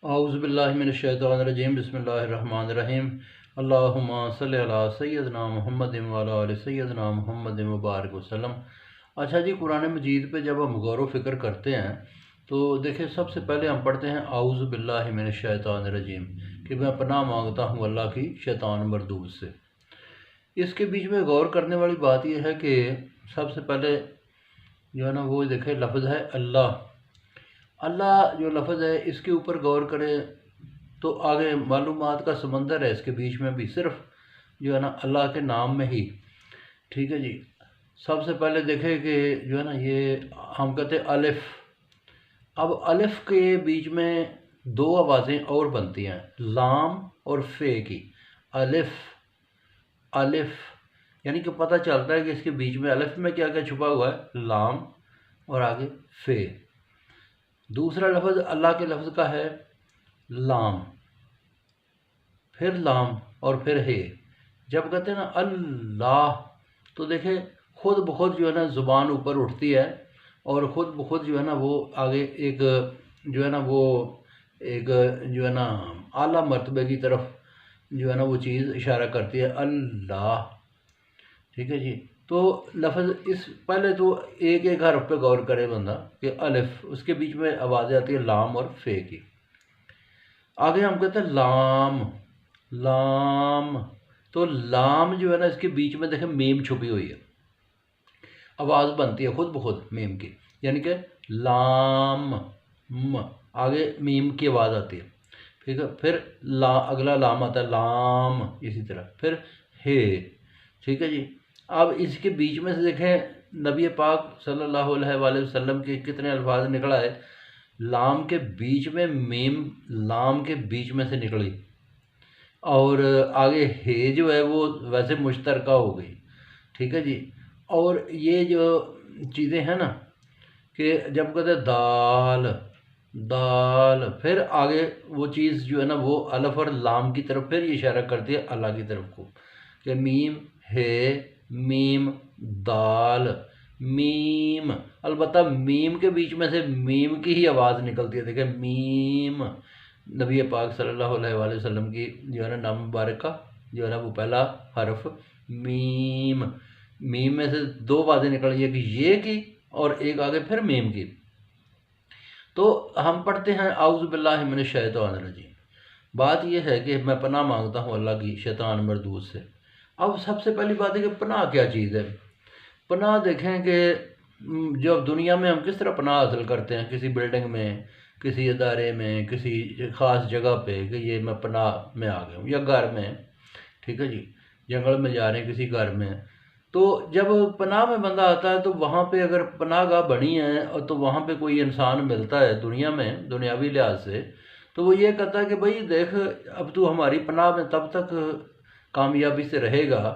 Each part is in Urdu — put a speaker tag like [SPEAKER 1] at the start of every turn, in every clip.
[SPEAKER 1] اعوذ باللہ من الشیطان الرجیم بسم اللہ الرحمن الرحیم اللہم صلی علی سیدنا محمد وعلی آل سیدنا محمد مبارک وسلم۔ اچھا جی، قرآن مجید پہ جب ہم غور و فکر کرتے ہیں تو دیکھیں، سب سے پہلے ہم پڑھتے ہیں اعوذ باللہ من الشیطان الرجیم کہ میں پناہ مانگتا ہوں اللہ کی شیطان مردود سے۔ اس کے بیچ میں غور کرنے والی بات یہ ہے کہ سب سے پہلے جو ہے نا وہ دیکھیں لفظ ہے اللہ۔ اللہ جو لفظ ہے اس کے اوپر غور کرے تو آگے معلومات کا سمندر ہے اس کے بیچ میں بھی، صرف جو ہے نا اللہ کے نام میں ہی۔ ٹھیک ہے جی، سب سے پہلے دیکھیں کہ جو ہے نا یہ ہم کہتے ہیں الف۔ اب الف کے بیچ میں دو آوازیں اور بنتی ہیں، لام اور فے کی۔ الف الف یعنی کہ پتہ چلتا ہے کہ اس کے بیچ میں الف میں کیا کیا چھپا ہوا ہے، لام اور آگے فے۔ دوسرا لفظ اللہ کے لفظ کا ہے لام، پھر لام اور پھر ہے۔ جب کہتے ہیں نا اللہ تو دیکھیں خود بخود جو ہے نا زبان اوپر اٹھتی ہے اور خود بخود جو ہے نا وہ آگے ایک جو ہے نا وہ ایک جو ہے نا اعلیٰ مرتبے کی طرف جو ہے نا وہ چیز اشارہ کرتی ہے، اللہ۔ ٹھیک ہے جی، تو لفظ اس پہلے تو ایک ایک حرف پہ غور کرے بندہ کہ الف، اس کے بیچ میں آوازیں آتی ہے لام اور فے کی۔ آگے ہم کہتے ہیں لام لام، تو لام جو ہے نا اس کے بیچ میں دیکھیں میم چھپی ہوئی ہے، آواز بنتی ہے خود بخود میم کی، یعنی کہ لام آگے میم کی آواز آتی ہے۔ ٹھیک ہے، پھر اگلا لام آتا ہے لام، اسی طرح پھر ہے۔ ٹھیک ہے جی، اب اس کے بیچ میں سے دیکھیں نبی پاک صلی اللہ علیہ وآلہ وسلم کے کتنے الفاظ نکلا ہے، لام کے بیچ میں میم لام کے بیچ میں سے نکلی، اور آگے ہے جو ہے وہ ویسے مشترکہ ہو گئی۔ ٹھیک ہے جی، اور یہ جو چیزیں ہیں نا کہ جب کہتے ہیں دال دال، پھر آگے وہ چیز جو ہے نا وہ الف اور لام کی طرف پھر یہ اشارہ کرتی ہے اللہ کی طرف کو، کہ میم ہے میم دال میم۔ البتہ میم کے بیچ میں سے میم کی ہی آواز نکلتی ہے، دیکھیں میم نبی پاک صلی اللہ علیہ وآلہ وسلم کی جو ہے نا نام مبارک کا جو ہے نا وہ پہلا حرف میم، میم میں سے دو آوازیں نکل یہ کہ یہ کی اور ایک آگے پھر میم کی۔ تو ہم پڑھتے ہیں اعوذ باللہ من الشیطان الرجیم۔ بات یہ ہے کہ میں پناہ مانگتا ہوں اللہ کی شیطان مردود سے۔ اب سب سے پہلی بات ہے کہ پناہ کیا چیز ہے۔ پناہ دیکھیں کہ جب دنیا میں ہم کس طرح پناہ حاصل کرتے ہیں، کسی بلڈنگ میں، کسی ادارے میں، کسی خاص جگہ پہ کہ یہ میں پناہ میں آ گیا ہوں، یا گھر میں۔ ٹھیک ہے جی، جنگل میں جا رہے ہیں کسی گھر میں، تو جب پناہ میں بندہ آتا ہے تو وہاں پہ اگر پناہ گاہ بنی ہے اور تو وہاں پہ کوئی انسان ملتا ہے دنیا میں دنیاوی لحاظ سے، تو وہ یہ کہتا ہے کہ بھائی دیکھ اب تو ہماری پناہ میں تب تک کامیابی سے رہے گا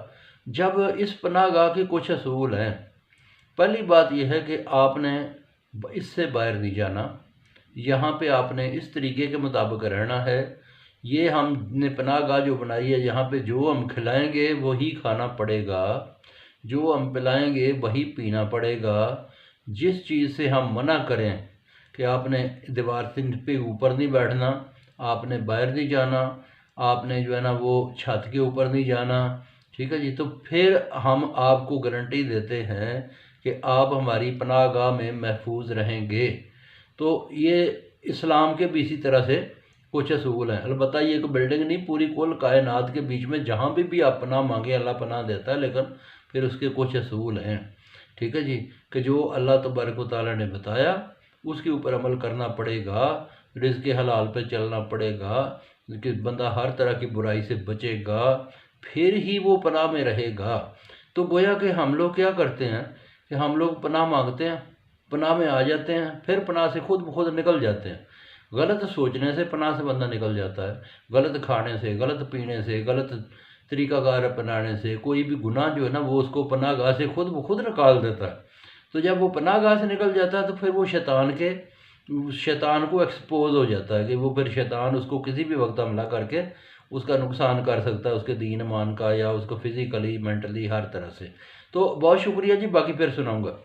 [SPEAKER 1] جب اس پناہ گاہ کے کچھ اصول ہیں۔ پہلی بات یہ ہے کہ آپ نے اس سے باہر نہیں جانا، یہاں پہ آپ نے اس طریقے کے مطابق رہنا ہے۔ یہ ہم نے پناہ گاہ جو بنائی ہے، یہاں پہ جو ہم کھلائیں گے وہی کھانا پڑے گا، جو ہم پلائیں گے وہی پینا پڑے گا۔ جس چیز سے ہم منع کریں کہ آپ نے دیوار سے پہ اوپر نہیں بیٹھنا، آپ نے باہر نہیں جانا، آپ نے جو ہے نا وہ چھت کے اوپر نہیں جانا، ٹھیک ہے جی، تو پھر ہم آپ کو گارنٹی دیتے ہیں کہ آپ ہماری پناہ گاہ میں محفوظ رہیں گے۔ تو یہ اسلام کے بھی اسی طرح سے کچھ اصول ہیں۔ البتہ یہ ایک بلڈنگ نہیں، پوری کل کائنات کے بیچ میں جہاں بھی آپ پناہ مانگیں اللہ پناہ دیتا ہے، لیکن پھر اس کے کچھ اصول ہیں۔ ٹھیک ہے جی، کہ جو اللہ تبارک و تعالیٰ نے بتایا اس کے اوپر عمل کرنا پڑے گا، رزق حلال پہ چلنا پڑے گا، کہ بندہ ہر طرح کی برائی سے بچے گا، پھر ہی وہ پناہ میں رہے گا۔ تو گویا کہ ہم لوگ کیا کرتے ہیں کہ ہم لوگ پناہ مانگتے ہیں، پناہ میں آ جاتے ہیں، پھر پناہ سے خود بخود نکل جاتے ہیں۔ غلط سوچنے سے پناہ سے بندہ نکل جاتا ہے، غلط کھانے سے، غلط پینے سے، غلط طریقہ کار اپنانے سے، کوئی بھی گناہ جو ہے نا وہ اس کو پناہ گاہ سے خود بخود نکال دیتا ہے۔ تو جب وہ پناہ گاہ سے نکل جاتا ہے تو پھر وہ شیطان کو ایکسپوز ہو جاتا ہے، کہ وہ پھر شیطان اس کو کسی بھی وقت حملہ کر کے اس کا نقصان کر سکتا ہے، اس کے دین ایمان کا، یا اس کو فزیکلی مینٹلی ہر طرح سے۔ تو بہت شکریہ جی، باقی پھر سناؤں گا۔